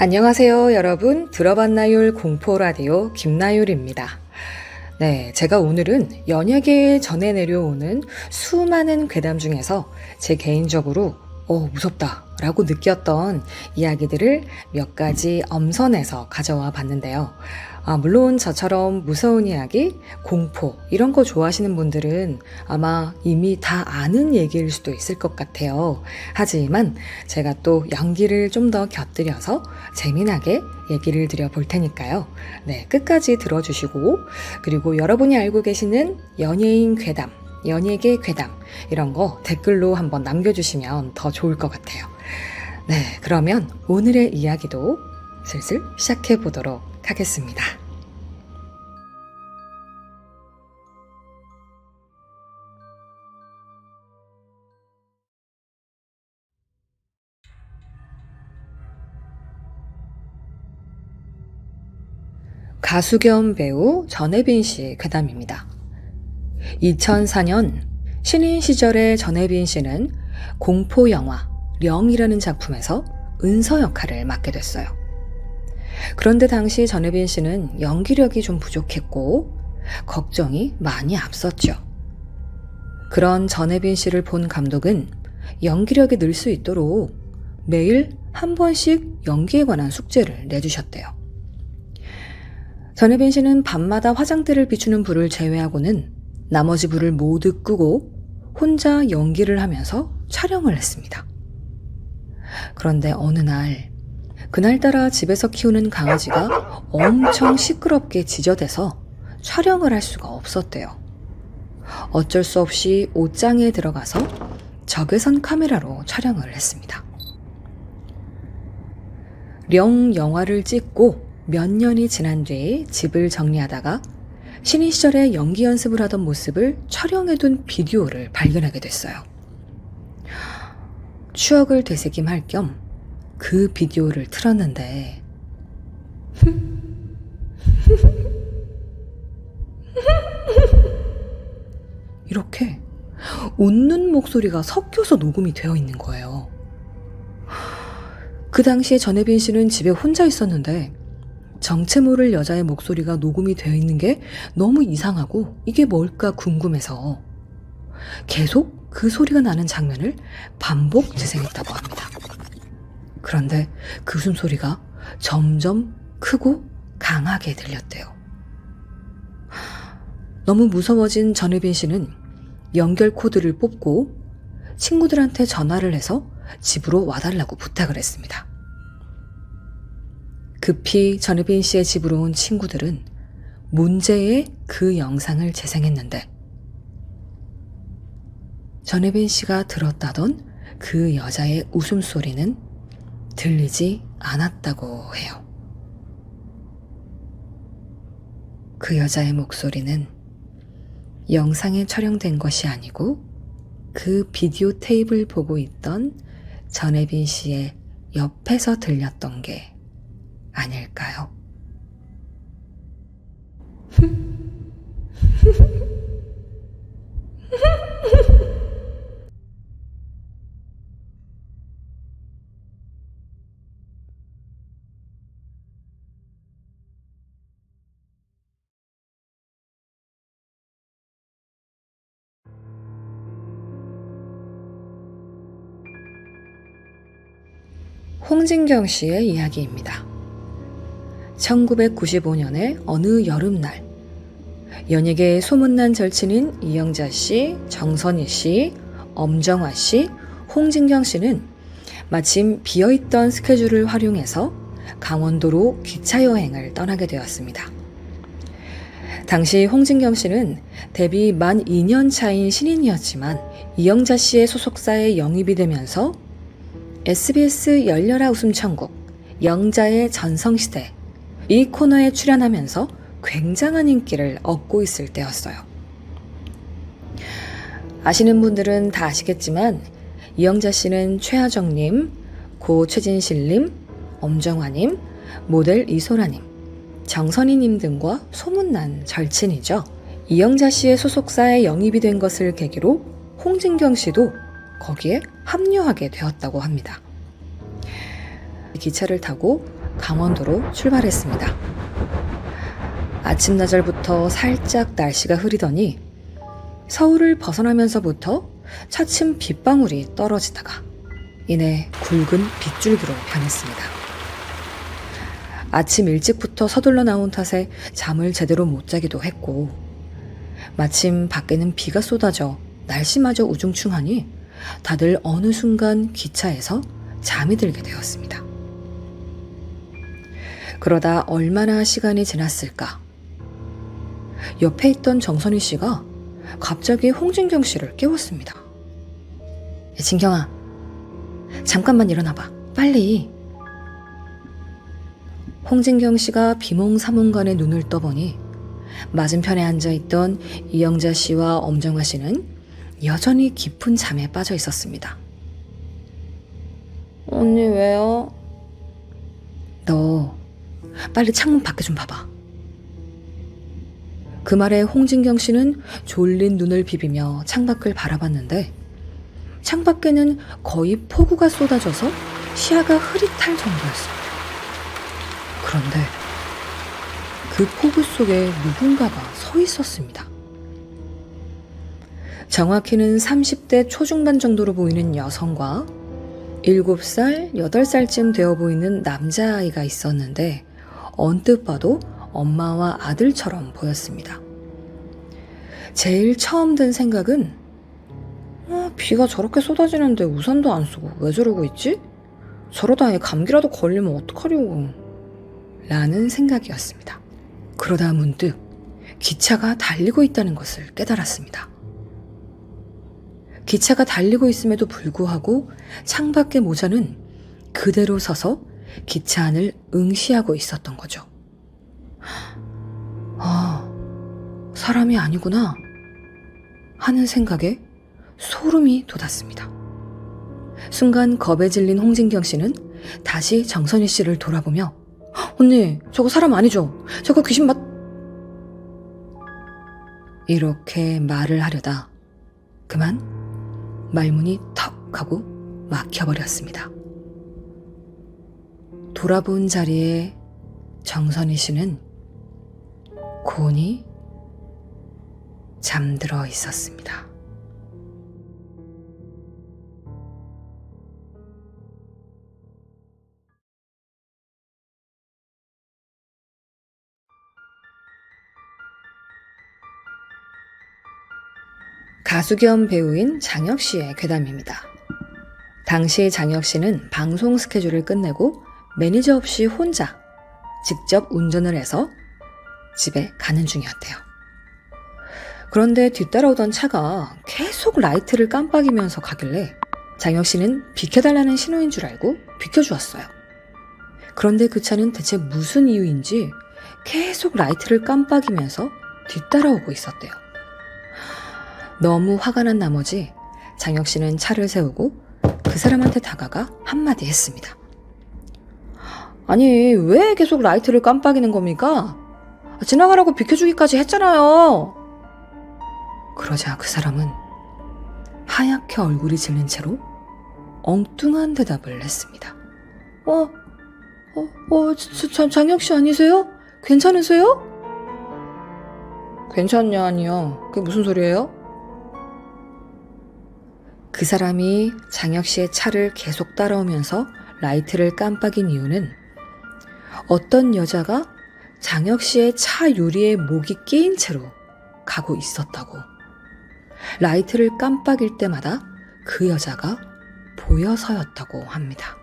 안녕하세요, 여러분. 들어봤나요? 공포라디오 김나율입니다. 네, 제가 오늘은 연예계에 전해 내려오는 수많은 괴담 중에서 제 개인적으로 무섭다 라고 느꼈던 이야기들을 몇 가지 엄선해서 가져와 봤는데요. 물론 저처럼 무서운 이야기, 공포 이런 거 좋아하시는 분들은 아마 이미 다 아는 얘기일 수도 있을 것 같아요. 하지만 제가 또 연기를 좀 더 곁들여서 재미나게 얘기를 드려볼 테니까요. 네, 끝까지 들어주시고, 그리고 여러분이 알고 계시는 연예인 괴담, 연예계 괴담 이런 거 댓글로 한번 남겨주시면 더 좋을 것 같아요. 네, 그러면 오늘의 이야기도 슬슬 시작해 보도록 하겠습니다. 가수 겸 배우 전혜빈 씨 괴담입니다. 2004년 신인 시절의 전혜빈 씨는 공포 영화 령이라는 작품에서 은서 역할을 맡게 됐어요. 그런데 당시 전혜빈 씨는 연기력이 좀 부족했고 걱정이 많이 앞섰죠. 그런 전혜빈 씨를 본 감독은 연기력이 늘 수 있도록 매일 한 번씩 연기에 관한 숙제를 내주셨대요. 전혜빈 씨는 밤마다 화장대를 비추는 불을 제외하고는 나머지 불을 모두 끄고 혼자 연기를 하면서 촬영을 했습니다. 그런데 어느 날, 그날따라 집에서 키우는 강아지가 엄청 시끄럽게 짖어대서 촬영을 할 수가 없었대요. 어쩔 수 없이 옷장에 들어가서 적외선 카메라로 촬영을 했습니다. 령 영화를 찍고 몇 년이 지난 뒤에 집을 정리하다가 신인 시절에 연기 연습을 하던 모습을 촬영해둔 비디오를 발견하게 됐어요. 추억을 되새김할 겸 그 비디오를 틀었는데 이렇게 웃는 목소리가 섞여서 녹음이 되어 있는 거예요. 그 당시에 전혜빈 씨는 집에 혼자 있었는데 정체 모를 여자의 목소리가 녹음이 되어 있는 게 너무 이상하고 이게 뭘까 궁금해서 계속 그 소리가 나는 장면을 반복 재생했다고 합니다. 그런데 그 숨소리가 점점 크고 강하게 들렸대요. 너무 무서워진 전혜빈 씨는 연결 코드를 뽑고 친구들한테 전화를 해서 집으로 와달라고 부탁을 했습니다. 급히 전혜빈 씨의 집으로 온 친구들은 문제의 그 영상을 재생했는데 전혜빈 씨가 들었다던 그 여자의 웃음소리는 들리지 않았다고 해요. 그 여자의 목소리는 영상에 촬영된 것이 아니고 그 비디오 테이프를 보고 있던 전혜빈 씨의 옆에서 들렸던 게 아닐까요? 홍진경 씨의 이야기입니다. 1995년의 어느 여름날, 연예계의 소문난 절친인 이영자 씨, 정선희 씨, 엄정화 씨, 홍진경 씨는 마침 비어있던 스케줄을 활용해서 강원도로 기차 여행을 떠나게 되었습니다. 당시 홍진경 씨는 데뷔 만 2년 차인 신인이었지만 이영자 씨의 소속사에 영입이 되면서 SBS 열려라 웃음천국, 영자의 전성시대 이 코너에 출연하면서 굉장한 인기를 얻고 있을 때였어요. 아시는 분들은 다 아시겠지만 이영자 씨는 최하정님, 고 최진실님, 엄정화님, 모델 이소라님, 정선희님 등과 소문난 절친이죠. 이영자 씨의 소속사에 영입이 된 것을 계기로 홍진경 씨도 거기에 합류하게 되었다고 합니다. 기차를 타고 강원도로 출발했습니다. 아침나절부터 살짝 날씨가 흐리더니 서울을 벗어나면서부터 차츰 빗방울이 떨어지다가 이내 굵은 빗줄기로 변했습니다. 아침 일찍부터 서둘러 나온 탓에 잠을 제대로 못 자기도 했고, 마침 밖에는 비가 쏟아져 날씨마저 우중충하니 다들 어느 순간 기차에서 잠이 들게 되었습니다. 그러다 얼마나 시간이 지났을까? 옆에 있던 정선희 씨가 갑자기 홍진경 씨를 깨웠습니다. 진경아, 잠깐만 일어나봐. 빨리. 홍진경 씨가 비몽사몽간에 눈을 떠보니 맞은편에 앉아있던 이영자 씨와 엄정화 씨는 여전히 깊은 잠에 빠져 있었습니다. 언니 왜요? 너 빨리 창문 밖에 좀 봐봐. 그 말에 홍진경 씨는 졸린 눈을 비비며 창밖을 바라봤는데 창밖에는 거의 폭우가 쏟아져서 시야가 흐릿할 정도였습니다. 그런데 그 폭우 속에 누군가가 서 있었습니다. 정확히는 30대 초중반 정도로 보이는 여성과 7살, 8살쯤 되어 보이는 남자아이가 있었는데 언뜻 봐도 엄마와 아들처럼 보였습니다. 제일 처음 든 생각은 비가 저렇게 쏟아지는데 우산도 안 쓰고 왜 저러고 있지? 저러다 감기라도 걸리면 어떡하려고, 라는 생각이었습니다. 그러다 문득 기차가 달리고 있다는 것을 깨달았습니다. 기차가 달리고 있음에도 불구하고 창밖의 모자는 그대로 서서 기차 안을 응시하고 있었던 거죠. 사람이 아니구나 하는 생각에 소름이 돋았습니다. 순간 겁에 질린 홍진경 씨는 다시 정선희 씨를 돌아보며 언니, 저거 사람 아니죠? 저거 귀신 이렇게 말을 하려다 그만 말문이 턱 하고 막혀버렸습니다. 돌아본 자리에 정선희 씨는 곤히 잠들어 있었습니다. 가수 겸 배우인 장혁 씨의 괴담입니다. 당시 장혁 씨는 방송 스케줄을 끝내고 매니저 없이 혼자 직접 운전을 해서 집에 가는 중이었대요. 그런데 뒤따라오던 차가 계속 라이트를 깜빡이면서 가길래 장혁 씨는 비켜달라는 신호인 줄 알고 비켜주었어요. 그런데 그 차는 대체 무슨 이유인지 계속 라이트를 깜빡이면서 뒤따라오고 있었대요. 너무 화가 난 나머지 장혁 씨는 차를 세우고 그 사람한테 다가가 한마디 했습니다. 아니, 왜 계속 라이트를 깜빡이는 겁니까? 지나가라고 비켜주기까지 했잖아요. 그러자 그 사람은 하얗게 얼굴이 질린 채로 엉뚱한 대답을 했습니다. 장혁 씨 아니세요? 괜찮으세요? 괜찮냐 아니요. 그게 무슨 소리예요? 그 사람이 장혁 씨의 차를 계속 따라오면서 라이트를 깜빡인 이유는 어떤 여자가 장혁 씨의 차 유리에 목이 끼인 채로 가고 있었다고. 라이트를 깜빡일 때마다 그 여자가 보여서였다고 합니다.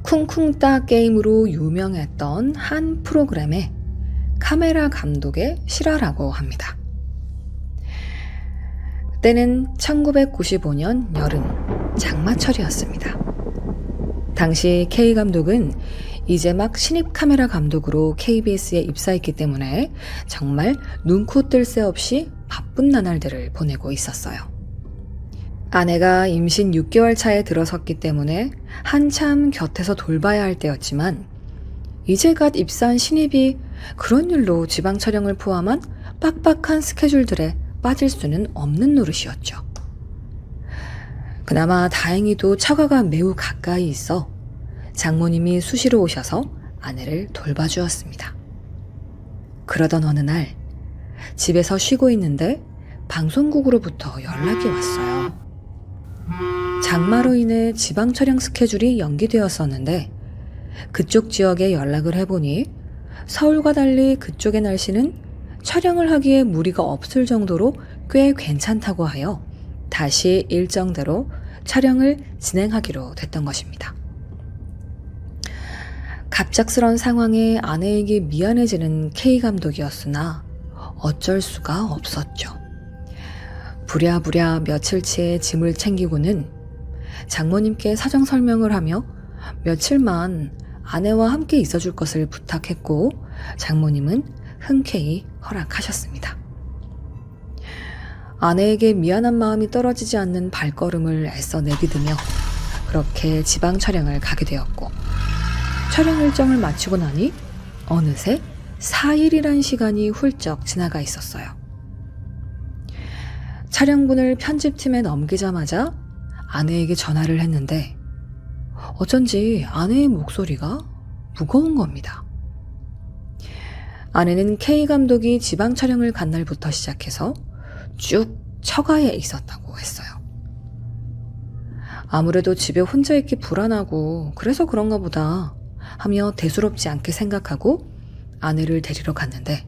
쿵쿵따 게임으로 유명했던 한 프로그램의 카메라 감독의 실화라고 합니다. 때는 1995년 여름 장마철이었습니다. 당시 K감독은 이제 막 신입 카메라 감독으로 KBS에 입사했기 때문에 정말 눈코 뜰 새 없이 바쁜 나날들을 보내고 있었어요. 아내가 임신 6개월 차에 들어섰기 때문에 한참 곁에서 돌봐야 할 때였지만 이제 갓 입사한 신입이 그런 일로 지방 촬영을 포함한 빡빡한 스케줄들에 빠질 수는 없는 노릇이었죠. 그나마 다행히도 처가가 매우 가까이 있어 장모님이 수시로 오셔서 아내를 돌봐주었습니다. 그러던 어느 날 집에서 쉬고 있는데 방송국으로부터 연락이 왔어요. 장마로 인해 지방 촬영 스케줄이 연기되었었는데 그쪽 지역에 연락을 해보니 서울과 달리 그쪽의 날씨는 촬영을 하기에 무리가 없을 정도로 꽤 괜찮다고 하여 다시 일정대로 촬영을 진행하기로 됐던 것입니다. 갑작스런 상황에 아내에게 미안해지는 K 감독이었으나 어쩔 수가 없었죠. 부랴부랴 며칠치의 짐을 챙기고는 장모님께 사정 설명을 하며 며칠만 아내와 함께 있어줄 것을 부탁했고 장모님은 흔쾌히 허락하셨습니다. 아내에게 미안한 마음이 떨어지지 않는 발걸음을 애써 내비두며 그렇게 지방 촬영을 가게 되었고 촬영 일정을 마치고 나니 어느새 4일이란 시간이 훌쩍 지나가 있었어요. 촬영분을 편집팀에 넘기자마자 아내에게 전화를 했는데 어쩐지 아내의 목소리가 무거운 겁니다. 아내는 K 감독이 지방 촬영을 간 날부터 시작해서 쭉 처가에 있었다고 했어요. 아무래도 집에 혼자 있기 불안하고 그래서 그런가 보다 하며 대수롭지 않게 생각하고 아내를 데리러 갔는데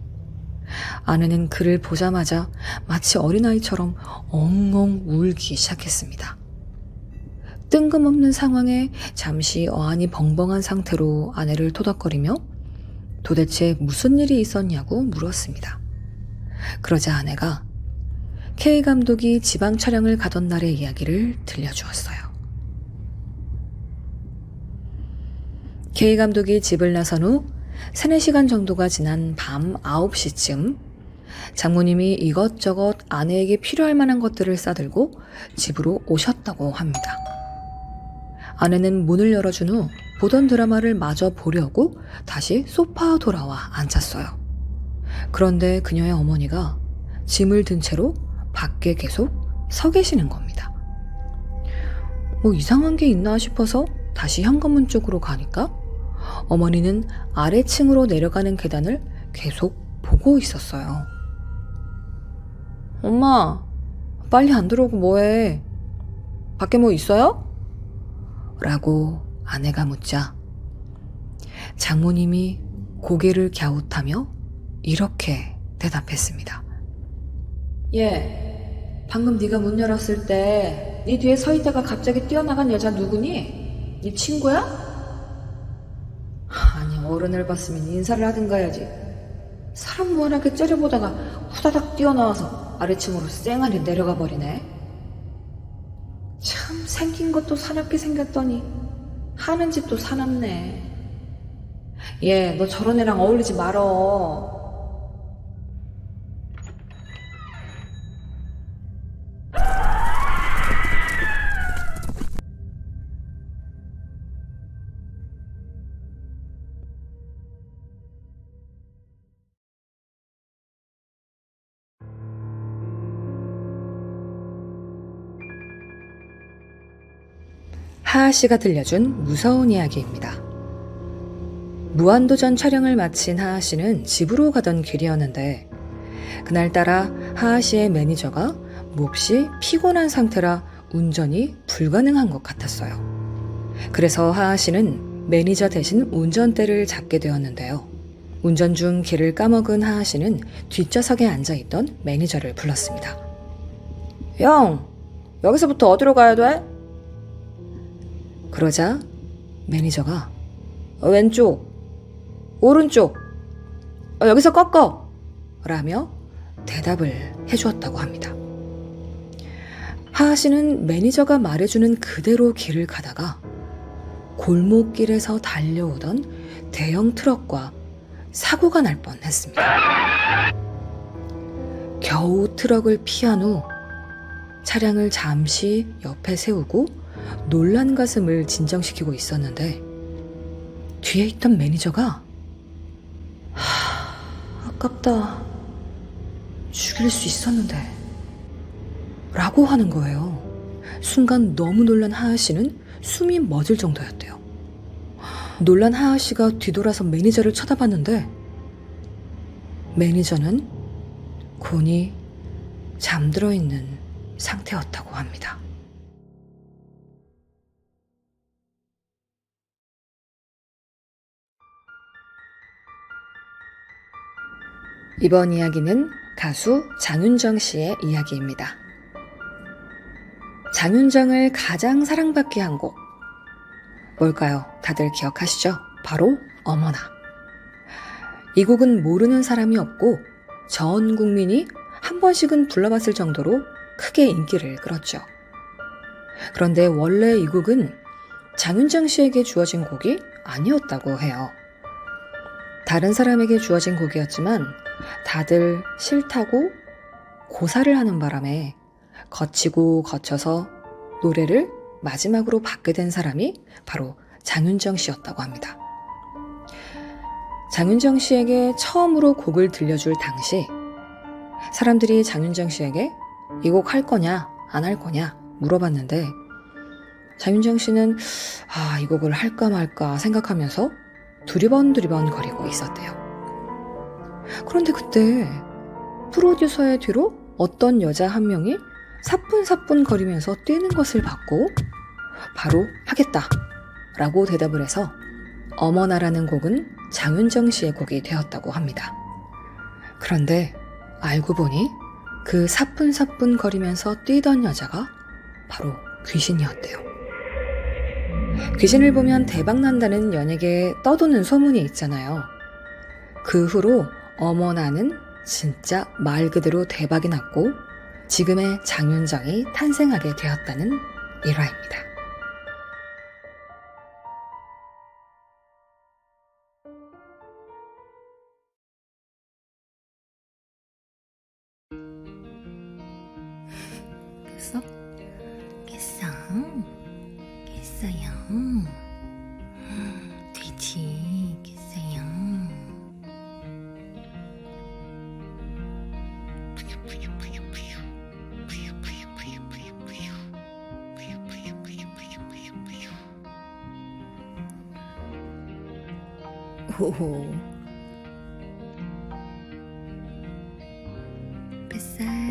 아내는 그를 보자마자 마치 어린아이처럼 엉엉 울기 시작했습니다. 뜬금없는 상황에 잠시 어안이 벙벙한 상태로 아내를 토닥거리며 도대체 무슨 일이 있었냐고 물었습니다. 그러자 아내가 K 감독이 지방 촬영을 가던 날의 이야기를 들려주었어요. K 감독이 집을 나선 후 3-4시간 정도가 지난 밤 9시쯤 장모님이 이것저것 아내에게 필요할 만한 것들을 싸들고 집으로 오셨다고 합니다. 아내는 문을 열어준 후 보던 드라마를 마저 보려고 다시 소파에 돌아와 앉았어요. 그런데 그녀의 어머니가 짐을 든 채로 밖에 계속 서 계시는 겁니다. 뭐 이상한 게 있나 싶어서 다시 현관문 쪽으로 가니까 어머니는 아래층으로 내려가는 계단을 계속 보고 있었어요. 엄마, 빨리 안 들어오고 뭐해? 밖에 뭐 있어요? 라고 아내가 묻자 장모님이 고개를 갸웃하며 이렇게 대답했습니다. 얘, 방금 네가 문 열었을 때 네 뒤에 서 있다가 갑자기 뛰어나간 여자 누구니? 네 친구야? 아니, 어른을 봤으면 인사를 하든가 해야지. 사람 무한하게 째려보다가 후다닥 뛰어나와서 아래층으로 쌩하니 내려가 버리네. 참 생긴 것도 사납게 생겼더니 하는 짓도 사납네. 얘, 너 저런 애랑 어울리지 말어. 하하 씨가 들려준 무서운 이야기입니다. 무한도전 촬영을 마친 하하 씨는 집으로 가던 길이었는데 그날따라 하하 씨의 매니저가 몹시 피곤한 상태라 운전이 불가능한 것 같았어요. 그래서 하하 씨는 매니저 대신 운전대를 잡게 되었는데요. 운전 중 길을 까먹은 하하 씨는 뒷좌석에 앉아있던 매니저를 불렀습니다. 형, 여기서부터 어디로 가야 돼? 그러자 매니저가 왼쪽, 오른쪽, 여기서 꺾어! 라며 대답을 해주었다고 합니다. 하하 씨는 매니저가 말해주는 그대로 길을 가다가 골목길에서 달려오던 대형 트럭과 사고가 날 뻔했습니다. 겨우 트럭을 피한 후 차량을 잠시 옆에 세우고 놀란 가슴을 진정시키고 있었는데 뒤에 있던 매니저가 아깝다. 죽일 수 있었는데 라고 하는 거예요. 순간 너무 놀란 하하 씨는 숨이 멎을 정도였대요. 놀란 하하 씨가 뒤돌아서 매니저를 쳐다봤는데 매니저는 곤히 잠들어 있는 상태였다고 합니다. 이번 이야기는 가수 장윤정 씨의 이야기입니다. 장윤정을 가장 사랑받게 한 곡 뭘까요? 다들 기억하시죠? 바로 어머나. 이 곡은 모르는 사람이 없고 전 국민이 한 번씩은 불러봤을 정도로 크게 인기를 끌었죠. 그런데 원래 이 곡은 장윤정 씨에게 주어진 곡이 아니었다고 해요. 다른 사람에게 주어진 곡이었지만 다들 싫다고 고사를 하는 바람에 거치고 거쳐서 노래를 마지막으로 받게 된 사람이 바로 장윤정 씨였다고 합니다. 장윤정 씨에게 처음으로 곡을 들려줄 당시 사람들이 장윤정 씨에게 이 곡 할 거냐 안 할 거냐 물어봤는데 장윤정 씨는 이 곡을 할까 말까 생각하면서 두리번 거리고 있었대요. 그런데 그때 프로듀서의 뒤로 어떤 여자 한 명이 사뿐사뿐 거리면서 뛰는 것을 봤고 바로 하겠다 라고 대답을 해서 어머나라는 곡은 장윤정 씨의 곡이 되었다고 합니다. 그런데 알고 보니 그 사뿐사뿐 거리면서 뛰던 여자가 바로 귀신이었대요. 귀신을 보면 대박난다는 연예계에 떠도는 소문이 있잖아요. 그 후로 어머나는 진짜 말 그대로 대박이 났고 지금의 장윤정이 탄생하게 되었다는 일화입니다. 깼어? 깼어? 깼어요. 돼지 깼어요. 호호 뱃살